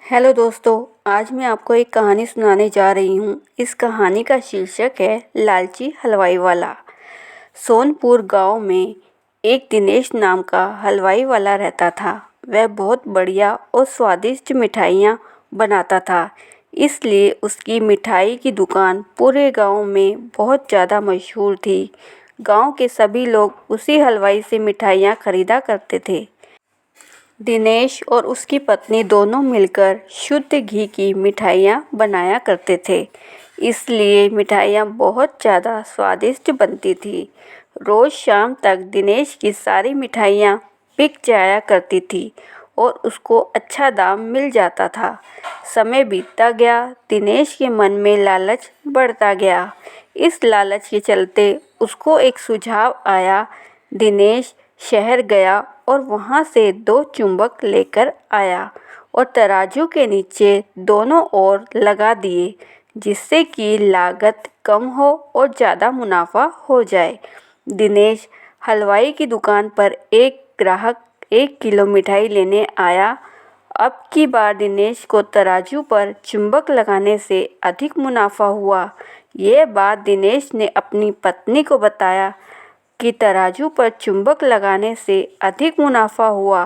Hello दोस्तों, आज मैं आपको एक कहानी सुनाने जा रही हूँ। इस कहानी का शीर्षक है लालची हलवाई वाला। सोनपुर गांव में एक दिनेश नाम का हलवाई वाला रहता था। वह बहुत बढ़िया और स्वादिष्ट मिठाइयाँ बनाता था, इसलिए उसकी मिठाई की दुकान पूरे गांव में बहुत ज़्यादा मशहूर थी। गांव के सभी लोग उसी हलवाई से मिठाइयाँ खरीदा करते थे। दिनेश और उसकी पत्नी दोनों मिलकर शुद्ध घी की मिठाइयाँ बनाया करते थे, इसलिए मिठाइयाँ बहुत ज़्यादा स्वादिष्ट बनती थी। रोज़ शाम तक दिनेश की सारी मिठाइयाँ बिक जाया करती थी और उसको अच्छा दाम मिल जाता था। समय बीतता गया, दिनेश के मन में लालच बढ़ता गया। इस लालच के चलते उसको एक सुझाव आया। दिनेश शहर गया और वहाँ से 2 चुम्बक लेकर आया और तराजू के नीचे दोनों ओर लगा दिए, जिससे कि लागत कम हो और ज़्यादा मुनाफा हो जाए। दिनेश हलवाई की दुकान पर एक ग्राहक 1 किलो मिठाई लेने आया। अब की बार दिनेश को तराजू पर चुम्बक लगाने से अधिक मुनाफा हुआ। यह बात दिनेश ने अपनी पत्नी को बताया कि तराजू पर चुम्बक लगाने से अधिक मुनाफा हुआ।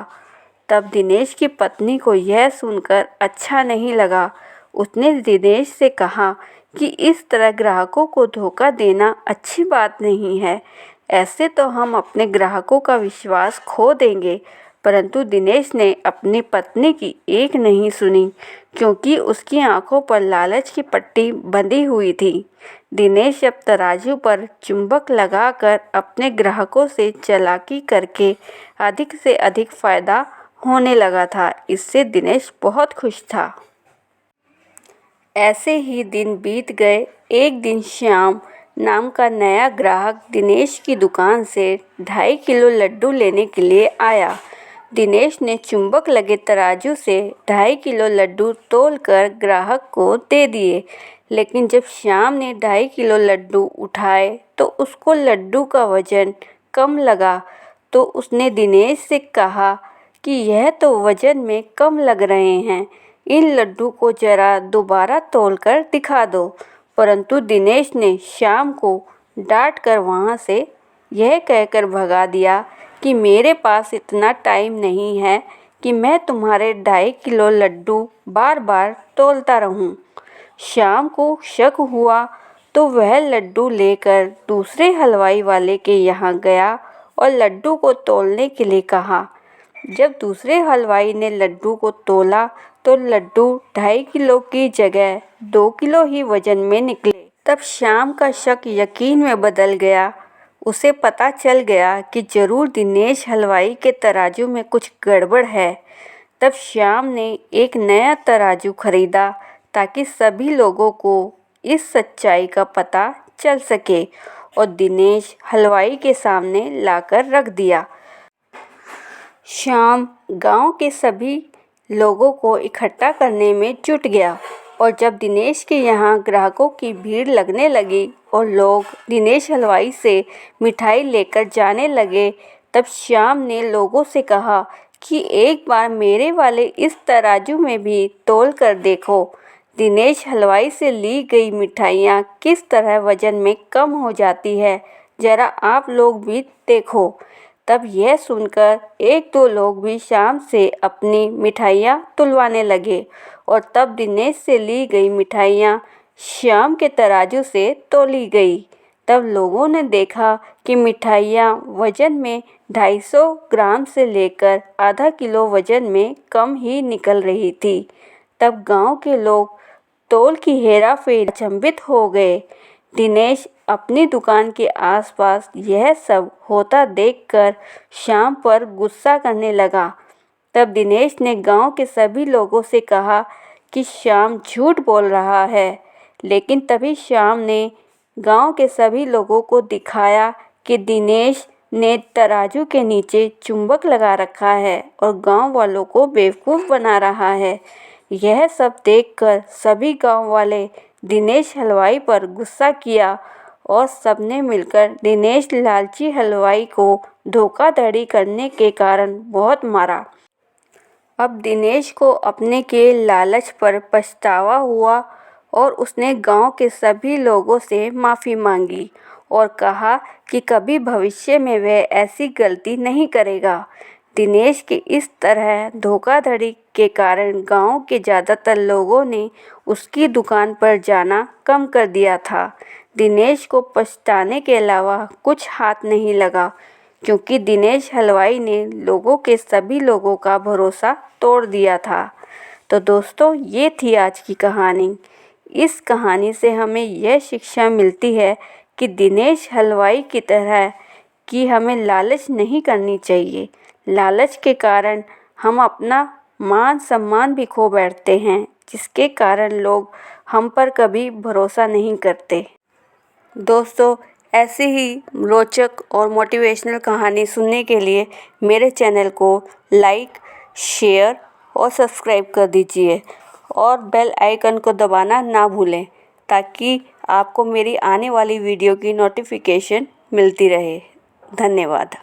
तब दिनेश की पत्नी को यह सुनकर अच्छा नहीं लगा। उसने दिनेश से कहा कि इस तरह ग्राहकों को धोखा देना अच्छी बात नहीं है। ऐसे तो हम अपने ग्राहकों का विश्वास खो देंगे। परंतु दिनेश ने अपनी पत्नी की एक नहीं सुनी, क्योंकि उसकी आंखों पर लालच की पट्टी बंधी हुई थी। दिनेश अब तराजू पर चुम्बक लगाकर अपने ग्राहकों से चालाकी करके अधिक से अधिक फायदा होने लगा था। इससे दिनेश बहुत खुश था। ऐसे ही दिन बीत गए। एक दिन श्याम नाम का नया ग्राहक दिनेश की दुकान से 2.5 किलो लड्डू लेने के लिए आया। दिनेश ने चुम्बक लगे तराजू से 2.5 किलो लड्डू तौलकर ग्राहक को दे दिए। लेकिन जब श्याम ने 2.5 किलो लड्डू उठाए तो उसको लड्डू का वजन कम लगा। तो उसने दिनेश से कहा कि यह तो वजन में कम लग रहे हैं, इन लड्डू को जरा दोबारा तौलकर दिखा दो। परंतु दिनेश ने श्याम को डांट कर वहाँ से यह कहकर भगा दिया कि मेरे पास इतना टाइम नहीं है कि मैं तुम्हारे 2.5 किलो लड्डू बार बार तौलता रहूं। श्याम को शक हुआ तो वह लड्डू लेकर दूसरे हलवाई वाले के यहाँ गया और लड्डू को तौलने के लिए कहा। जब दूसरे हलवाई ने लड्डू को तौला तो लड्डू 2.5 किलो की जगह 2 किलो ही वजन में निकले। तब श्याम का शक यकीन में बदल गया। उसे पता चल गया कि जरूर दिनेश हलवाई के तराजू में कुछ गड़बड़ है। तब श्याम ने एक नया तराजू खरीदा ताकि सभी लोगों को इस सच्चाई का पता चल सके और दिनेश हलवाई के सामने लाकर रख दिया। श्याम गांव के सभी लोगों को इकट्ठा करने में जुट गया और जब दिनेश के यहाँ ग्राहकों की भीड़ लगने लगी और लोग दिनेश हलवाई से मिठाई लेकर जाने लगे, तब श्याम ने लोगों से कहा कि एक बार मेरे वाले इस तराजू में भी तौल कर देखो। दिनेश हलवाई से ली गई मिठाइयाँ किस तरह वजन में कम हो जाती है, जरा आप लोग भी देखो। तब यह सुनकर 1-2 लोग भी श्याम से अपनी मिठाइयाँ तुलवाने लगे और तब दिनेश से ली गई मिठाइयाँ श्याम के तराजू से तौली गई। तब लोगों ने देखा कि मिठाइयाँ वजन में 250 ग्राम से लेकर आधा किलो वजन में कम ही निकल रही थी। तब गांव के लोग तौल की हेराफेरी अचंभित हो गए। दिनेश अपनी दुकान के आसपास यह सब होता देखकर श्याम पर गुस्सा करने लगा। तब दिनेश ने गांव के सभी लोगों से कहा कि श्याम झूठ बोल रहा है। लेकिन तभी श्याम ने गांव के सभी लोगों को दिखाया कि दिनेश ने तराजू के नीचे चुम्बक लगा रखा है और गांव वालों को बेवकूफ़ बना रहा है। यह सब देखकर सभी गांव वाले दिनेश हलवाई पर गुस्सा किया और सबने मिलकर दिनेश लालची हलवाई को धोखाधड़ी करने के कारण बहुत मारा। अब दिनेश को अपने के लालच पर पछतावा हुआ और उसने गांव के सभी लोगों से माफ़ी मांगी और कहा कि कभी भविष्य में वह ऐसी गलती नहीं करेगा। दिनेश के इस तरह धोखाधड़ी के कारण गांव के ज़्यादातर लोगों ने उसकी दुकान पर जाना कम कर दिया था। दिनेश को पछताने के अलावा कुछ हाथ नहीं लगा, क्योंकि दिनेश हलवाई ने लोगों के सभी लोगों का भरोसा तोड़ दिया था। तो दोस्तों, ये थी आज की कहानी। इस कहानी से हमें यह शिक्षा मिलती है कि दिनेश हलवाई की तरह कि हमें लालच नहीं करनी चाहिए। लालच के कारण हम अपना मान सम्मान भी खो बैठते हैं, जिसके कारण लोग हम पर कभी भरोसा नहीं करते। दोस्तों, ऐसी ही रोचक और मोटिवेशनल कहानी सुनने के लिए मेरे चैनल को लाइक, शेयर और सब्सक्राइब कर दीजिए और बेल आइकन को दबाना ना भूलें, ताकि आपको मेरी आने वाली वीडियो की नोटिफिकेशन मिलती रहे। धन्यवाद।